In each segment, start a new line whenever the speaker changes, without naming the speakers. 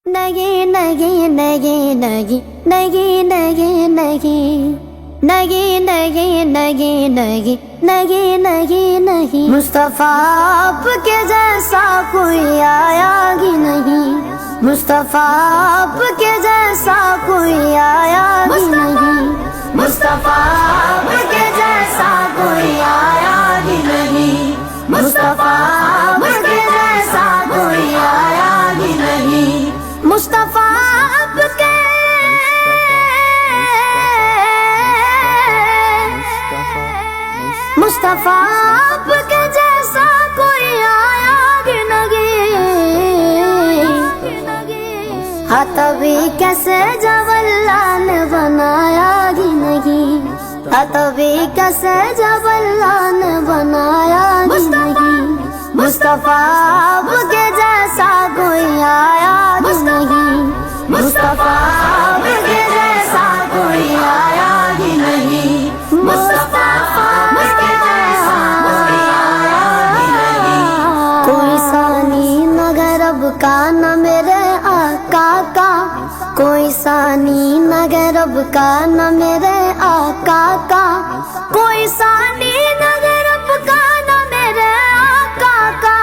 نہیں نہیں نہیں نہیں نہیں نہیں نہیں نہیں نہیں نہیں نہیں نہیں نہیں نہیں مصطفیٰ آپ کے جیسا کوئی آیا ہی نہیں، مصطفیٰ آپ کے جیسا کوئی آیا ہی نہیں، مصطفیٰ آپ کے جیسا کوئی آیا ہی نہیں، مصطفیٰ آپ کے جیسا کوئی آیا ہی نہیں، مصطفیٰ آپ کے مصطفیٰ آپ کے جیسا کوئی آیا ہی نہیں، ہاں تبھی کیسے جب اللہ نے بنایا ہی نہیں، ہاں تبھی کیسے جب اللہ نے بنایا ہی نہیں، مصطفیٰ آپ کے جیسا کوئی آیا ہی نہیں، مصطفیٰ آپ کے جیسا کوئی آیا ہی نہیں، مصطفیٰ آپ کے جیسا کوئی آیا ہی نہیں، کوئی ثانی نہ غرب کا نہ میرے آقا کا، کوئی ثانی نہ غرب کا نہ میرے آقا کا، کوئی ثانی نہ غرب کا نہ میرے آقا کا،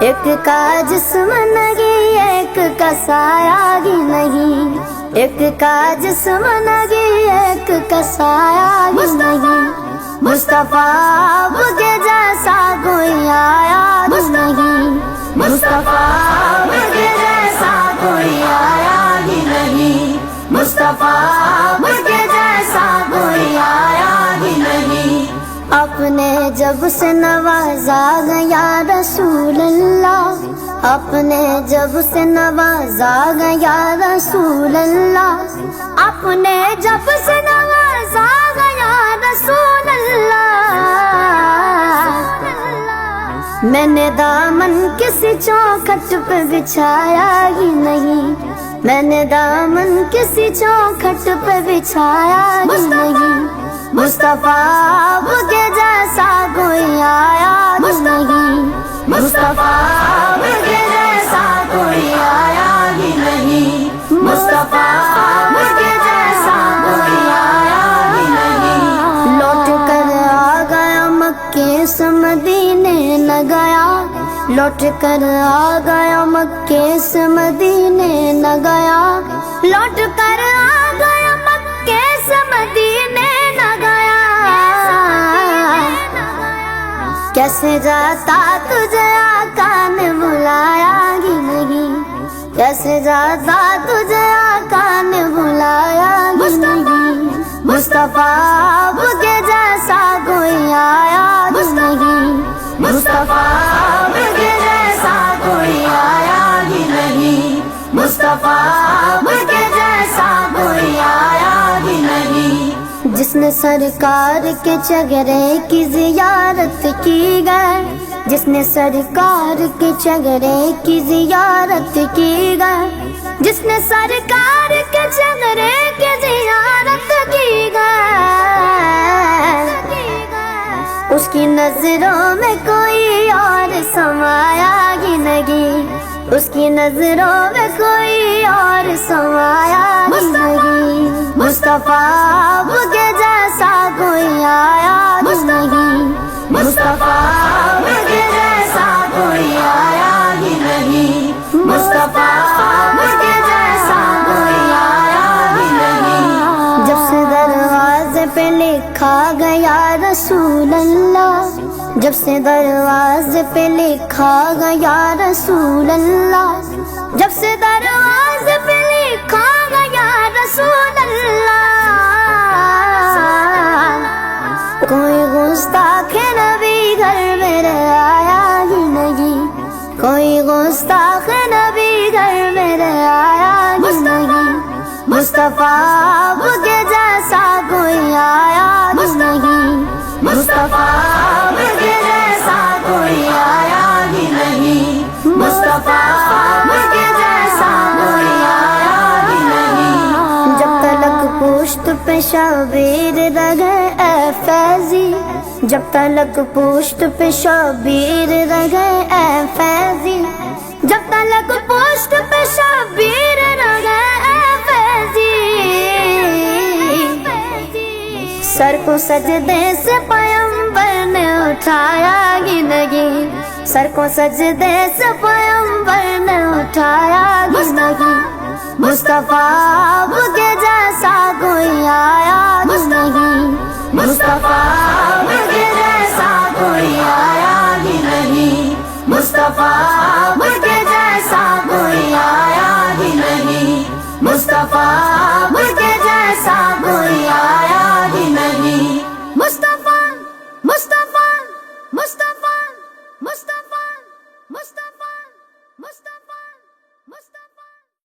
ایک کا جسم نہیں ایک کا سایہ ہی نہیں، ایک کا جسم نہیں ایک کا سایہ ہی نہیں، مصطفیٰ آپ کے جیسا کوئی آیا ہی نہیں، مصطفیٰ آپ کے جیسا کوئی آیا ہی نہیں، مصطفیٰ آپ کے جیسا کوئی آیا ہی نہیں، اپنے جب سے نوازا گیا رسول اللہ، اپنے جب سے نوازا گیا رسول اللہ، اپنے جب سے نوازا گیا رسول اللہ، میں نے دامن کسی چوکھٹ پہ بچھایا ہی نہیں، میں نے دامن کسی چوکھٹ پہ بچھایا ہی نہیں، مصطفیٰ آپ کے جیسا کوئی آیا ہی نہیں، مصطفیٰ آپ کے جیسا کوئی آیا ہی نہیں، مصطفیٰ آپ کے جیسا کوئی آیا ہی نہیں، لوٹ کر آ گیا مکے سے مدینے نہ گیا، لوٹ کر آ گیا مکے سے مدینے نہ گیا، لوٹ کر آ گیا مکے سے مدینے نہ گیا، کیسے جاتا تجھے آقا نے بلایا ہی نہیں، کیسے جاتا تجھے آقا نے بلایا ہی نہیں، مصطفیٰ آپ کے جیسا کوئی آیا ہی نہیں، مصطفیٰ آپ کے جیسا کوئی آیا ہی نہیں، مصطفیٰ آپ کے جیسا کوئی آیا ہی نہیں، جس نے سرکار کے چگرے کی زیارت کی گئے، جس نے سرکار کے چگرے کی زیارت کی گئے، جس نے سرکار کے چگرے کی زیارت کی گئے، اس کی نظروں میں کوئی اور سمایا ہی نہیں، اس کی نظروں میں کوئی اور سمایا ہی نہیں، مصطفیٰ آپ کے جیسا کوئی آیا ہی نہیں، مصطفیٰ آپ کے جیسا کوئی آیا ہی نہیں، مصطفیٰ آپ کے جیسا کوئی آیا ہی نہیں، جب سے دروازے پہ لکھا گیا رسول اللہ، جب سے دروازے پہ لکھا گیا رسول اللہ، جب سے دروازے پہ لکھا گیا رسول اللہ، کوئی گستاخ نبی گھر میرے آیا ہی نہیں، کوئی گستاخ نبی گھر میرے آیا ہی نہیں، مصطفیٰ آپ کے جیسا کوئی آیا ہی نہیں، مصطفیٰ آپ کے جیسا کوئی آیا ہی نہیں، مصطفیٰ آپ کے جیسا کوئی آیا ہی نہیں، جب تلک پشت پہ شبیر رہے اے فیضی، جب تلک پشت پہ شبیر رہے اے فیضی، کو سجدے سے پیغمبر نے اٹھایا ہی نہیں، سر کو سجدے سے پیغمبر نے اٹھایا ہی نہیں، مصطفیٰ کے جیسا کوئی آیا ہی نہیں، مصطفیٰ